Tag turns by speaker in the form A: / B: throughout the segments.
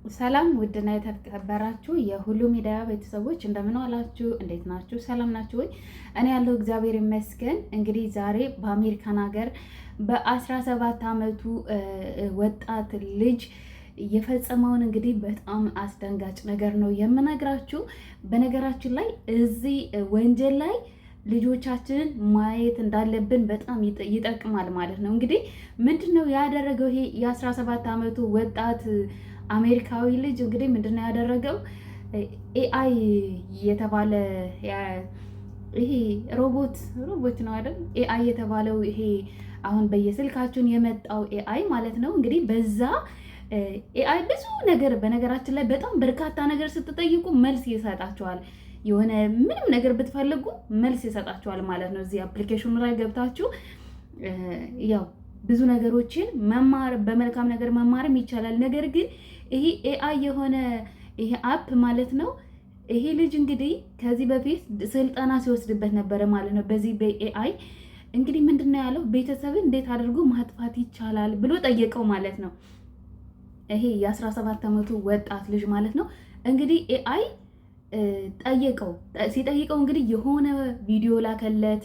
A: ሰላም ውድና የተከበራችሁ የሁሉ ሚዲያ ቤተሰቦች እንደምን ዋላችሁ? እንዴት ናችሁ? ሰላም ናችሁ ወይ? እኔ ያለው እግዚአብሔር ይመስገን። እንግዲህ ዛሬ በአሜሪካን ሀገር በ17 ዓመቱ ወጣት ልጅ የፈጸመውን እንግዲህ በጣም አስደንጋጭ ነገር ነው የምነግራችሁ። በነገራችን ላይ እዚህ ወንጀል ላይ ልጆቻችንን ማየት እንዳለብን በጣም ይጠቅማል ማለት ነው። እንግዲህ ምንድነው ያደረገው ይሄ የ17 ዓመቱ ወጣት አሜሪካዊ ልጅ እንግዲህ ምንድነው ያደረገው? ኤአይ የተባለ ይሄ ሮቦት ነው አይደል? ኤአይ የተባለው ይሄ አሁን በየስልካችን የመጣው ኤአይ ማለት ነው። እንግዲህ በዛ ኤአይ ብዙ ነገር በነገራችን ላይ በጣም በርካታ ነገር ስትጠይቁ መልስ ይሰጣችኋል። የሆነ ምንም ነገር ብትፈልጉ መልስ ይሰጣችኋል ማለት ነው። እዚህ አፕሊኬሽኑ ላይ ገብታችሁ ያው ብዙ ነገሮችን መማር በመልካም ነገር መማርም ይቻላል። ነገር ግን ይሄ ኤአይ የሆነ ይሄ አፕ ማለት ነው። ይሄ ልጅ እንግዲህ ከዚህ በፊት ስልጠና ሲወስድበት ነበረ ማለት ነው። በዚህ በኤአይ እንግዲህ ምንድነው ያለው? ቤተሰብን እንዴት አድርጎ ማጥፋት ይቻላል ብሎ ጠየቀው ማለት ነው። ይሄ የ17 ዓመቱ ወጣት ልጅ ማለት ነው። እንግዲህ ኤአይ ሲጠይቀው እንግዲህ የሆነ ቪዲዮ ላከለት፣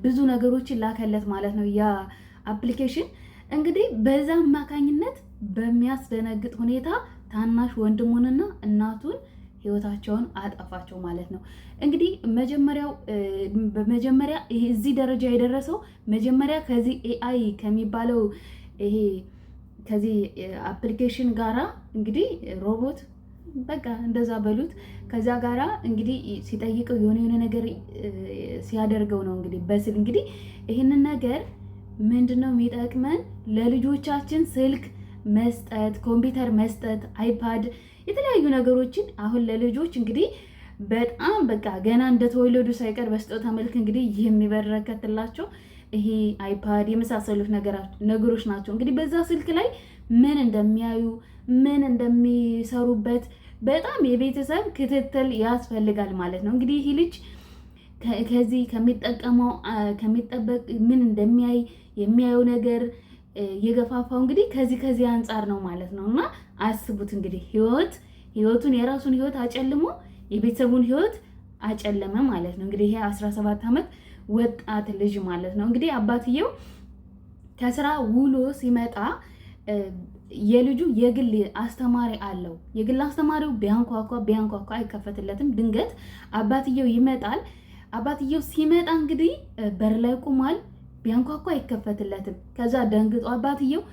A: ብዙ ነገሮችን ላከለት ማለት ነው። ያ አፕሊኬሽን እንግዲህ በዛ አማካኝነት በሚያስደነግጥ ሁኔታ ታናሽ ወንድሙንና እናቱን ህይወታቸውን አጠፋቸው ማለት ነው። እንግዲህ በመጀመሪያ ይሄ እዚህ ደረጃ የደረሰው መጀመሪያ ከዚህ ኤአይ ከሚባለው ይሄ ከዚህ አፕሊኬሽን ጋራ እንግዲህ ሮቦት በቃ እንደዛ በሉት ከዛ ጋራ እንግዲህ ሲጠይቀው የሆነ ነገር ሲያደርገው ነው እንግዲህ በስል እንግዲህ ይህንን ነገር ምንድነው የሚጠቅመን? ለልጆቻችን ስልክ መስጠት፣ ኮምፒውተር መስጠት፣ አይፓድ የተለያዩ ነገሮችን አሁን ለልጆች እንግዲህ በጣም በቃ ገና እንደተወለዱ ሳይቀር በስጦታ መልክ እንግዲህ የሚበረከትላቸው ይሄ አይፓድ የመሳሰሉት ነገሮች ናቸው። እንግዲህ በዛ ስልክ ላይ ምን እንደሚያዩ ምን እንደሚሰሩበት በጣም የቤተሰብ ክትትል ያስፈልጋል ማለት ነው። እንግዲህ ይህ ልጅ ከዚህ ከሚጠበቅ ምን እንደሚያይ የሚያየው ነገር የገፋፋው እንግዲህ ከዚህ አንጻር ነው ማለት ነው። እና አስቡት እንግዲህ ህይወቱን የራሱን ህይወት አጨልሞ የቤተሰቡን ህይወት አጨለመ ማለት ነው። እንግዲህ ይሄ 17 ዓመት ወጣት ልጅ ማለት ነው። እንግዲህ አባትየው ከስራ ውሎ ሲመጣ የልጁ የግል አስተማሪ አለው። የግል አስተማሪው ቢያንኳኳ አይከፈትለትም። ድንገት አባትየው ይመጣል። አባትየው ሲመጣ እንግዲህ በር ላይ ቆሟል። ቢያንኳኳ አይከፈትለትም። ከዛ ደንግጦ አባትየው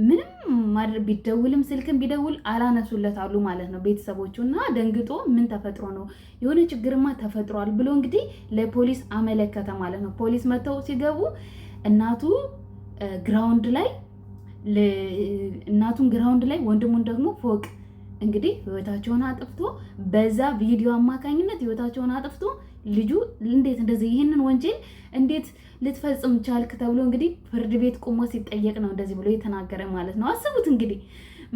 A: ምንም ማድረግ ቢደውልም ስልክም ቢደውል አላነሱለት አሉ ማለት ነው ቤተሰቦቹ። እና ደንግጦ ምን ተፈጥሮ ነው የሆነ ችግርማ ተፈጥሯል ብሎ እንግዲህ ለፖሊስ አመለከተ ማለት ነው። ፖሊስ መጥተው ሲገቡ እናቱን ግራውንድ ላይ ወንድሙን ደግሞ ፎቅ እንግዲህ ህይወታቸውን አጥፍቶ በዛ ቪዲዮ አማካኝነት ህይወታቸውን አጥፍቶ ልጁ እንዴት እንደዚህ ይህንን ወንጀል እንዴት ልትፈጽም ቻልክ ተብሎ እንግዲህ ፍርድ ቤት ቆሞ ሲጠየቅ ነው እንደዚህ ብሎ የተናገረ ማለት ነው። አስቡት እንግዲህ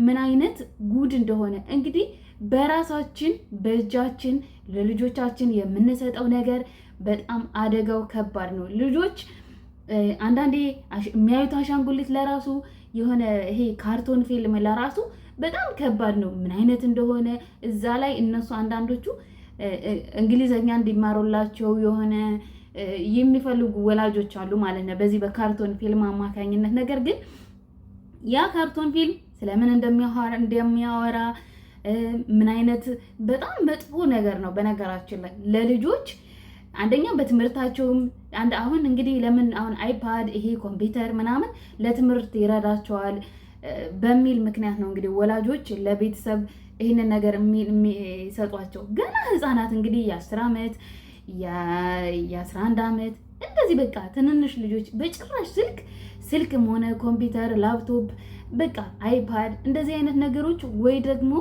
A: ምን አይነት ጉድ እንደሆነ። እንግዲህ በራሳችን በእጃችን ለልጆቻችን የምንሰጠው ነገር በጣም አደጋው ከባድ ነው። ልጆች አንዳንዴ የሚያዩት አሻንጉሊት ለራሱ የሆነ ይሄ ካርቶን ፊልም ለራሱ በጣም ከባድ ነው ምን አይነት እንደሆነ። እዛ ላይ እነሱ አንዳንዶቹ እንግሊዘኛ እንዲማሩላቸው የሆነ የሚፈልጉ ወላጆች አሉ ማለት ነው በዚህ በካርቶን ፊልም አማካኝነት። ነገር ግን ያ ካርቶን ፊልም ስለምን እንደሚያወራ ምን አይነት በጣም መጥፎ ነገር ነው በነገራችን ላይ ለልጆች። አንደኛ በትምህርታቸውም አሁን እንግዲህ ለምን አሁን አይፓድ ይሄ ኮምፒውተር ምናምን ለትምህርት ይረዳቸዋል በሚል ምክንያት ነው እንግዲህ ወላጆች ለቤተሰብ ይህንን ነገር የሚሰጧቸው። ገና ህፃናት እንግዲህ የ10 ዓመት የ11 ዓመት እንደዚህ በቃ ትንንሽ ልጆች በጭራሽ ስልክም ሆነ ኮምፒውተር፣ ላፕቶፕ በቃ አይፓድ እንደዚህ አይነት ነገሮች ወይ ደግሞ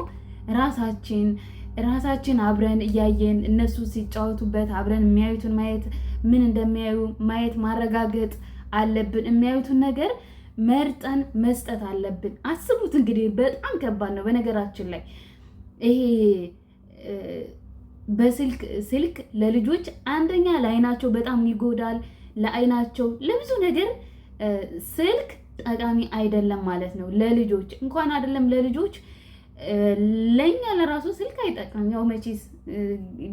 A: ራሳችን አብረን እያየን እነሱ ሲጫወቱበት አብረን የሚያዩትን ማየት ምን እንደሚያዩ ማየት ማረጋገጥ አለብን። የሚያዩትን ነገር መርጠን መስጠት አለብን። አስቡት እንግዲህ በጣም ከባድ ነው በነገራችን ላይ ይሄ ስልክ ለልጆች አንደኛ ለአይናቸው በጣም ይጎዳል። ለአይናቸው ለብዙ ነገር ስልክ ጠቃሚ አይደለም ማለት ነው። ለልጆች እንኳን አይደለም ለልጆች ለኛ ለራሱ ስልክ አይጠቅምም። ያው መቼስ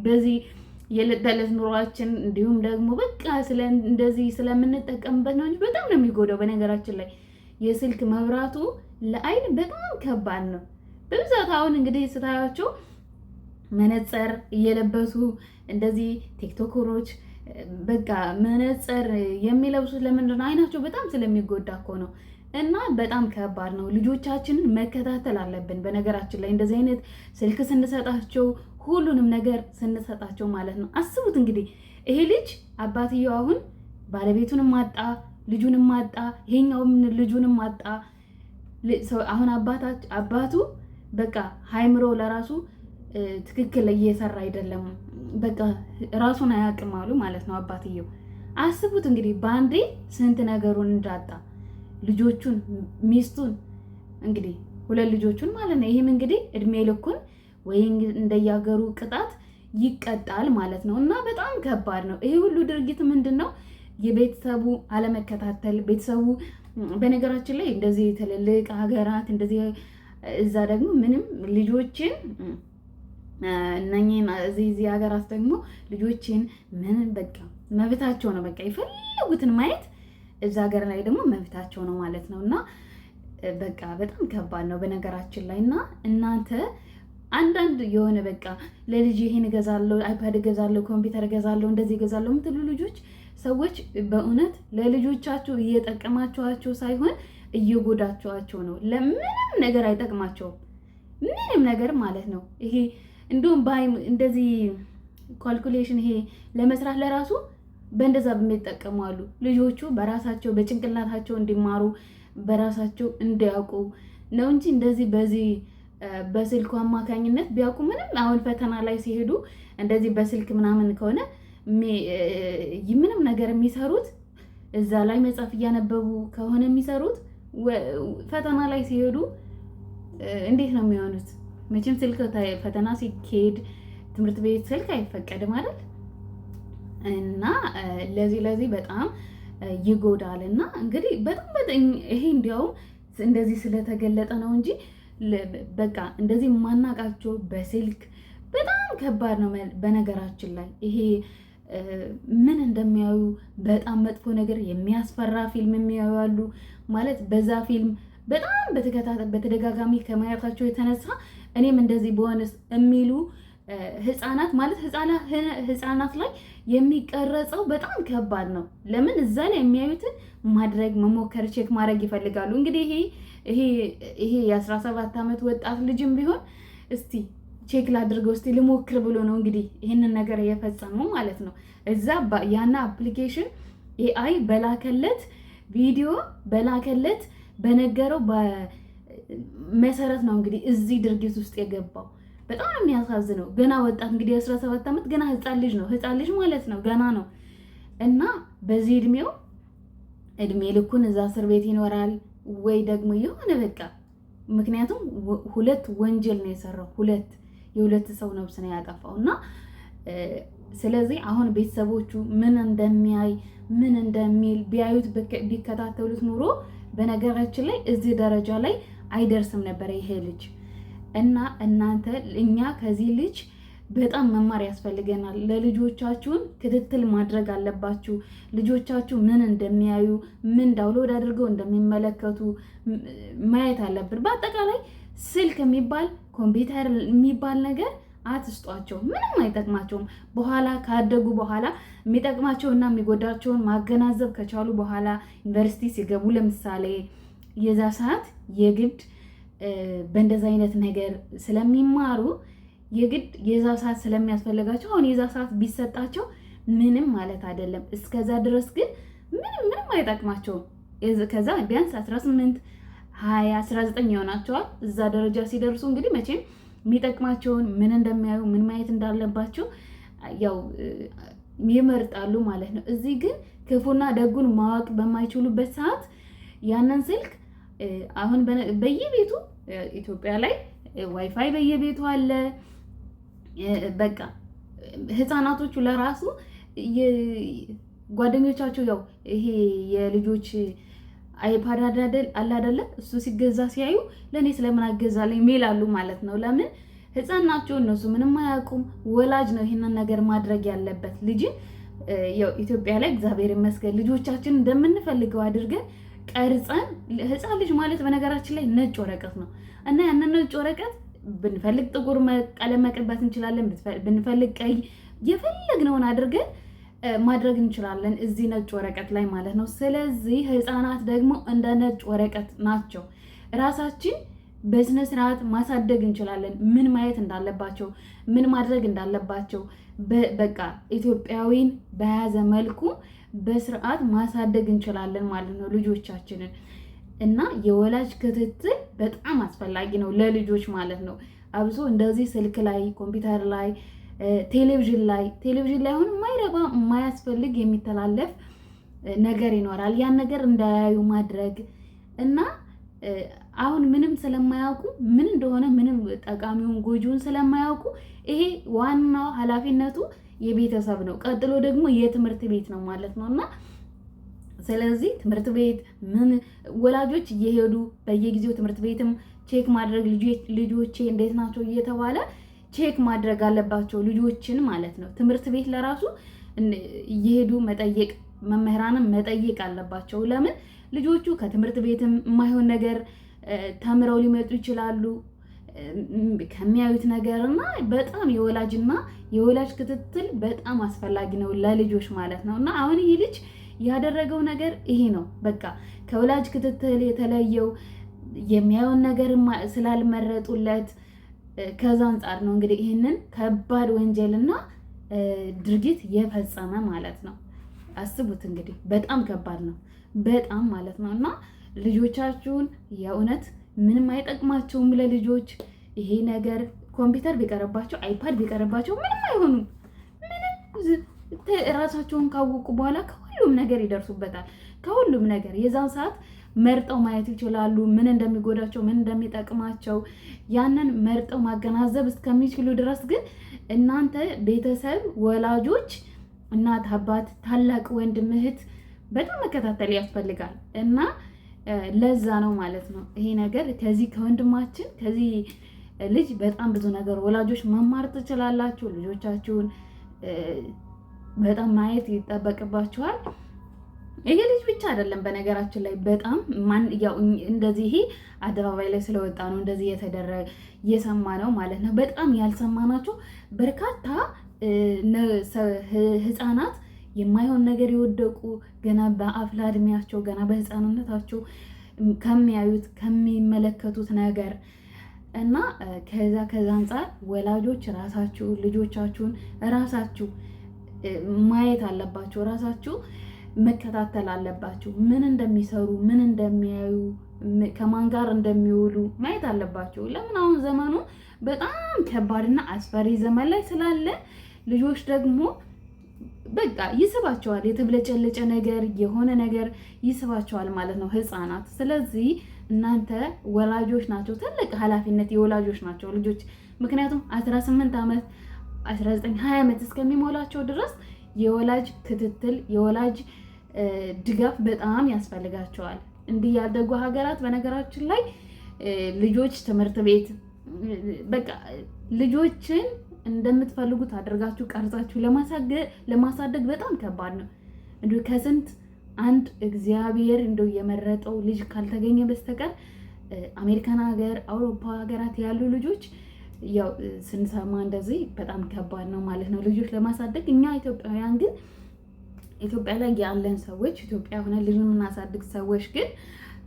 A: በዚህ የዕለት ተዕለት ኑሯችን እንዲሁም ደግሞ በቃ እንደዚህ ስለምንጠቀምበት ነው እንጂ በጣም ነው የሚጎዳው። በነገራችን ላይ የስልክ መብራቱ ለአይን በጣም ከባድ ነው። በብዛት አሁን እንግዲህ ስታያቸው መነጽር እየለበሱ እንደዚህ ቲክቶከሮች በቃ መነጽር የሚለብሱት ለምንድን ነው? አይናቸው በጣም ስለሚጎዳ እኮ ነው። እና በጣም ከባድ ነው። ልጆቻችንን መከታተል አለብን። በነገራችን ላይ እንደዚህ አይነት ስልክ ስንሰጣቸው ሁሉንም ነገር ስንሰጣቸው ማለት ነው። አስቡት እንግዲህ ይሄ ልጅ አባትየው አሁን ባለቤቱንም አጣ፣ ልጁንም አጣ፣ ይሄኛውም ልጁንም አጣ። አሁን አባቱ በቃ ሃይምሮ ለራሱ ትክክል እየሰራ አይደለም። በቃ ራሱን አያውቅም አሉ ማለት ነው አባትየው። አስቡት እንግዲህ በአንዴ ስንት ነገሩን እንዳጣ፣ ልጆቹን፣ ሚስቱን፣ እንግዲህ 2 ልጆቹን ማለት ነው። ይህም እንግዲህ እድሜ ልኩን ወይ እንደያገሩ ቅጣት ይቀጣል ማለት ነው። እና በጣም ከባድ ነው። ይሄ ሁሉ ድርጊት ምንድን ነው? የቤተሰቡ አለመከታተል። ቤተሰቡ በነገራችን ላይ እንደዚህ ትልልቅ ሀገራት እንደዚህ እዛ ደግሞ ምንም ልጆችን እነኚህን እዚህ ሀገራት ደግሞ ልጆችን ምን በቃ መብታቸው ነው። በቃ የፈለጉትን ማየት እዛ ሀገር ላይ ደግሞ መብታቸው ነው ማለት ነው። እና በቃ በጣም ከባድ ነው በነገራችን ላይ። እና እናንተ አንዳንድ የሆነ በቃ ለልጅ ይሄን እገዛለሁ፣ አይፓድ እገዛለሁ፣ ኮምፒውተር እገዛለሁ፣ እንደዚህ እገዛለሁ የምትሉ ልጆች ሰዎች በእውነት ለልጆቻችሁ እየጠቀማችኋቸው ሳይሆን እየጎዳችኋቸው ነው። ለምንም ነገር አይጠቅማቸውም፣ ምንም ነገር ማለት ነው። ይሄ እንዲሁም እንደዚህ ካልኩሌሽን ይሄ ለመስራት ለራሱ በእንደዛ በሚጠቀሙ አሉ። ልጆቹ በራሳቸው በጭንቅላታቸው እንዲማሩ በራሳቸው እንዲያውቁ ነው እንጂ እንደዚህ በዚህ በስልኩ አማካኝነት ቢያውቁ ምንም። አሁን ፈተና ላይ ሲሄዱ እንደዚህ በስልክ ምናምን ከሆነ ምንም ነገር የሚሰሩት እዛ ላይ መጽሐፍ እያነበቡ ከሆነ የሚሰሩት ፈተና ላይ ሲሄዱ እንዴት ነው የሚሆኑት? መቼም ስልክ ፈተና ሲካሄድ ትምህርት ቤት ስልክ አይፈቀድም አይደል? እና ለዚህ በጣም ይጎዳል። እና እንግዲህ በጣም ይሄ እንዲያውም እንደዚህ ስለተገለጠ ነው እንጂ በቃ እንደዚህ ማናቃቸው በስልክ በጣም ከባድ ነው። በነገራችን ላይ ይሄ ምን እንደሚያዩ በጣም መጥፎ ነገር የሚያስፈራ ፊልም የሚያዩ አሉ ማለት በዛ ፊልም በጣም በተደጋጋሚ ከማየታቸው የተነሳ እኔም እንደዚህ በሆነስ የሚሉ ህፃናት ማለት ህፃናት ላይ የሚቀረጸው በጣም ከባድ ነው። ለምን እዛ ላይ የሚያዩትን ማድረግ መሞከር ቼክ ማድረግ ይፈልጋሉ። እንግዲህ ይሄ የ17 ዓመት ወጣት ልጅም ቢሆን እስቲ ቼክ ላድርገው እስቲ ልሞክር ብሎ ነው እንግዲህ ይህንን ነገር የፈጸመው ማለት ነው። እዛ ያና አፕሊኬሽን ኤአይ በላከለት ቪዲዮ በላከለት በነገረው መሰረት ነው እንግዲህ እዚህ ድርጊት ውስጥ የገባው። በጣም የሚያሳዝነው ገና ወጣት እንግዲህ 17 ዓመት ገና ህፃን ልጅ ማለት ነው ገና ነው። እና በዚህ እድሜ ልኩን እዛ እስር ቤት ይኖራል ወይ ደግሞ የሆነ በቃ ምክንያቱም 2 ወንጀል ነው የሰራው፣ የሁለት ሰው ነፍስ ነው ያጠፋው። እና ስለዚህ አሁን ቤተሰቦቹ ምን እንደሚያይ ምን እንደሚል ቢያዩት ቢከታተሉት ኑሮ በነገራችን ላይ እዚህ ደረጃ ላይ አይደርስም ነበር ይሄ ልጅ። እና እናንተ እኛ ከዚህ ልጅ በጣም መማር ያስፈልገናል። ለልጆቻችሁን ክትትል ማድረግ አለባችሁ። ልጆቻችሁ ምን እንደሚያዩ ምን ዳውንሎድ አድርገው እንደሚመለከቱ ማየት አለብን። በአጠቃላይ ስልክ የሚባል ኮምፒውተር የሚባል ነገር አትስጧቸው፣ ምንም አይጠቅማቸውም። በኋላ ካደጉ በኋላ የሚጠቅማቸውና የሚጎዳቸውን ማገናዘብ ከቻሉ በኋላ ዩኒቨርሲቲ ሲገቡ ለምሳሌ የዛ ሰዓት የግድ በእንደዛ አይነት ነገር ስለሚማሩ የግድ የዛ ሰዓት ስለሚያስፈልጋቸው አሁን የዛ ሰዓት ቢሰጣቸው ምንም ማለት አይደለም። እስከዛ ድረስ ግን ምንም አይጠቅማቸውም። ከዛ ቢያንስ 18 20 19 ይሆናቸዋል። እዛ ደረጃ ሲደርሱ እንግዲህ መቼም የሚጠቅማቸውን ምን እንደሚያዩ ምን ማየት እንዳለባቸው ያው ይመርጣሉ ማለት ነው። እዚህ ግን ክፉና ደጉን ማወቅ በማይችሉበት ሰዓት ያንን ስልክ አሁን በየቤቱ ኢትዮጵያ ላይ ዋይፋይ በየቤቱ አለ። በቃ ህፃናቶቹ ለራሱ ጓደኞቻቸው ያው ይሄ የልጆች አይፓድ አለ አይደለ? እሱ ሲገዛ ሲያዩ ለእኔ ስለምን አገዛለኝ ይላሉ ማለት ነው። ለምን? ህፃን ናቸው እነሱ፣ ምንም አያውቁም። ወላጅ ነው ይህንን ነገር ማድረግ ያለበት። ልጅን ያው ኢትዮጵያ ላይ እግዚአብሔር ይመስገን ልጆቻችን እንደምንፈልገው አድርገን ቀርጸን። ህፃን ልጅ ማለት በነገራችን ላይ ነጭ ወረቀት ነው እና ያንን ነጭ ወረቀት ብንፈልግ ጥቁር ቀለም መቀባት እንችላለን፣ ብንፈልግ ቀይ፣ የፈለግነውን አድርገን ማድረግ እንችላለን እዚህ ነጭ ወረቀት ላይ ማለት ነው። ስለዚህ ህፃናት ደግሞ እንደ ነጭ ወረቀት ናቸው። ራሳችን በስነ ስርዓት ማሳደግ እንችላለን። ምን ማየት እንዳለባቸው፣ ምን ማድረግ እንዳለባቸው በቃ ኢትዮጵያዊን በያዘ መልኩ በስርዓት ማሳደግ እንችላለን ማለት ነው ልጆቻችንን። እና የወላጅ ክትትል በጣም አስፈላጊ ነው ለልጆች ማለት ነው። አብሶ እንደዚህ ስልክ ላይ፣ ኮምፒውተር ላይ፣ ቴሌቪዥን ላይ አሁን የማይረባ የማያስፈልግ የሚተላለፍ ነገር ይኖራል። ያን ነገር እንዳያዩ ማድረግ እና አሁን ምንም ስለማያውቁ ምን እንደሆነ ምንም ጠቃሚውን ጎጂውን ስለማያውቁ ይሄ ዋናው ኃላፊነቱ የቤተሰብ ነው። ቀጥሎ ደግሞ የትምህርት ቤት ነው ማለት ነው። እና ስለዚህ ትምህርት ቤት ምን ወላጆች እየሄዱ በየጊዜው ትምህርት ቤትም ቼክ ማድረግ ልጆቼ እንዴት ናቸው እየተባለ ቼክ ማድረግ አለባቸው ልጆችን ማለት ነው። ትምህርት ቤት ለራሱ እየሄዱ መጠየቅ፣ መምህራንም መጠየቅ አለባቸው። ለምን? ልጆቹ ከትምህርት ቤትም የማይሆን ነገር ተምረው ሊመጡ ይችላሉ ከሚያዩት ነገር እና በጣም የወላጅ ክትትል በጣም አስፈላጊ ነው ለልጆች ማለት ነው። እና አሁን ይህ ልጅ ያደረገው ነገር ይሄ ነው። በቃ ከወላጅ ክትትል የተለየው የሚያየውን ነገር ስላልመረጡለት ከዛ አንጻር ነው እንግዲህ ይህንን ከባድ ወንጀልና ድርጊት የፈጸመ ማለት ነው። አስቡት እንግዲህ በጣም ከባድ ነው፣ በጣም ማለት ነው። እና ልጆቻችሁን የእውነት ምንም አይጠቅማቸውም ለልጆች ይሄ ነገር። ኮምፒውተር ቢቀርባቸው አይፓድ ቢቀርባቸው ምንም አይሆኑም። ምንም ራሳቸውን ካወቁ በኋላ ከሁሉም ነገር ይደርሱበታል። ከሁሉም ነገር የዛን ሰዓት መርጠው ማየት ይችላሉ። ምን እንደሚጎዳቸው፣ ምን እንደሚጠቅማቸው ያንን መርጠው ማገናዘብ እስከሚችሉ ድረስ ግን እናንተ ቤተሰብ፣ ወላጆች፣ እናት፣ አባት፣ ታላቅ ወንድም፣ እህት በጣም መከታተል ያስፈልጋል እና ለዛ ነው ማለት ነው ይሄ ነገር ከወንድማችን ከዚህ ልጅ በጣም ብዙ ነገር ወላጆች መማር ትችላላችሁ። ልጆቻችሁን በጣም ማየት ይጠበቅባችኋል። ይሄ ልጅ ብቻ አይደለም በነገራችን ላይ በጣም ያው እንደዚህ ይሄ አደባባይ ላይ ስለወጣ ነው እንደዚህ የተደረገ እየሰማ ነው ማለት ነው። በጣም ያልሰማናቸው በርካታ ህፃናት የማይሆን ነገር የወደቁ ገና በአፍላ እድሜያቸው ገና በህፃንነታቸው ከሚያዩት ከሚመለከቱት ነገር እና ከዛ አንጻር ወላጆች ራሳችሁን ልጆቻችሁን ራሳችሁ ማየት አለባችሁ። ራሳችሁ መከታተል አለባችሁ። ምን እንደሚሰሩ፣ ምን እንደሚያዩ፣ ከማን ጋር እንደሚውሉ ማየት አለባችሁ። ለምን? አሁን ዘመኑ በጣም ከባድና አስፈሪ ዘመን ላይ ስላለ ልጆች ደግሞ በቃ ይስባቸዋል። የተብለጨለጨ ነገር የሆነ ነገር ይስባቸዋል ማለት ነው ህፃናት። ስለዚህ እናንተ ወላጆች ናቸው፣ ትልቅ ኃላፊነት የወላጆች ናቸው ልጆች። ምክንያቱም 18 ዓመት 19 20 ዓመት እስከሚሞላቸው ድረስ የወላጅ ክትትል የወላጅ ድጋፍ በጣም ያስፈልጋቸዋል። እንዲህ ያደጉ ሀገራት በነገራችን ላይ ልጆች ትምህርት ቤት በቃ ልጆችን እንደምትፈልጉት አድርጋችሁ ቀርጻችሁ ለማሳደግ በጣም ከባድ ነው። እንዲሁ ከስንት አንድ እግዚአብሔር እንደው የመረጠው ልጅ ካልተገኘ በስተቀር አሜሪካን ሀገር፣ አውሮፓ ሀገራት ያሉ ልጆች ያው ስንሰማ እንደዚህ በጣም ከባድ ነው ማለት ነው ልጆች ለማሳደግ። እኛ ኢትዮጵያውያን ግን ኢትዮጵያ ላይ ያለን ሰዎች ኢትዮጵያ ሆነ ልጅን የምናሳድግ ሰዎች ግን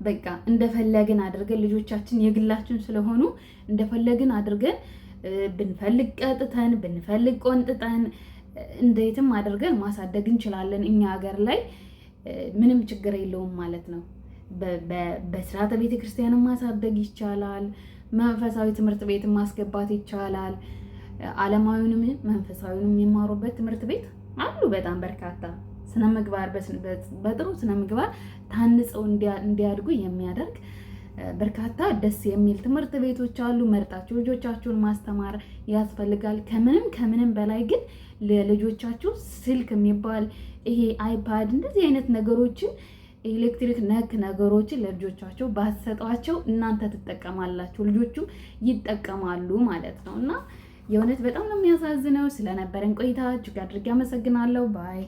A: በቃ እንደፈለግን አድርገን ልጆቻችን የግላችን ስለሆኑ እንደፈለግን አድርገን ብንፈልግ ቀጥተን ብንፈልግ ቆንጥጠን እንዴትም አድርገን ማሳደግ እንችላለን። እኛ ሀገር ላይ ምንም ችግር የለውም ማለት ነው። በስርዓተ ቤተክርስቲያንን ማሳደግ ይቻላል። መንፈሳዊ ትምህርት ቤትን ማስገባት ይቻላል። ዓለማዊውንም መንፈሳዊውንም የሚማሩበት ትምህርት ቤት አሉ በጣም በርካታ። ስነ ምግባር በጥሩ ስነ ምግባር ታንጸው እንዲያድጉ የሚያደርግ በርካታ ደስ የሚል ትምህርት ቤቶች አሉ። መርጣችሁ ልጆቻችሁን ማስተማር ያስፈልጋል። ከምንም በላይ ግን ለልጆቻችሁ ስልክ የሚባል ይሄ አይፓድ እንደዚህ አይነት ነገሮችን ኤሌክትሪክ ነክ ነገሮችን ለልጆቻቸው ባትሰጧቸው እናንተ ትጠቀማላችሁ፣ ልጆቹም ይጠቀማሉ ማለት ነው። እና የእውነት በጣም ነው የሚያሳዝነው። ስለነበረን ቆይታ እጅግ አድርጌ አመሰግናለሁ። ባይ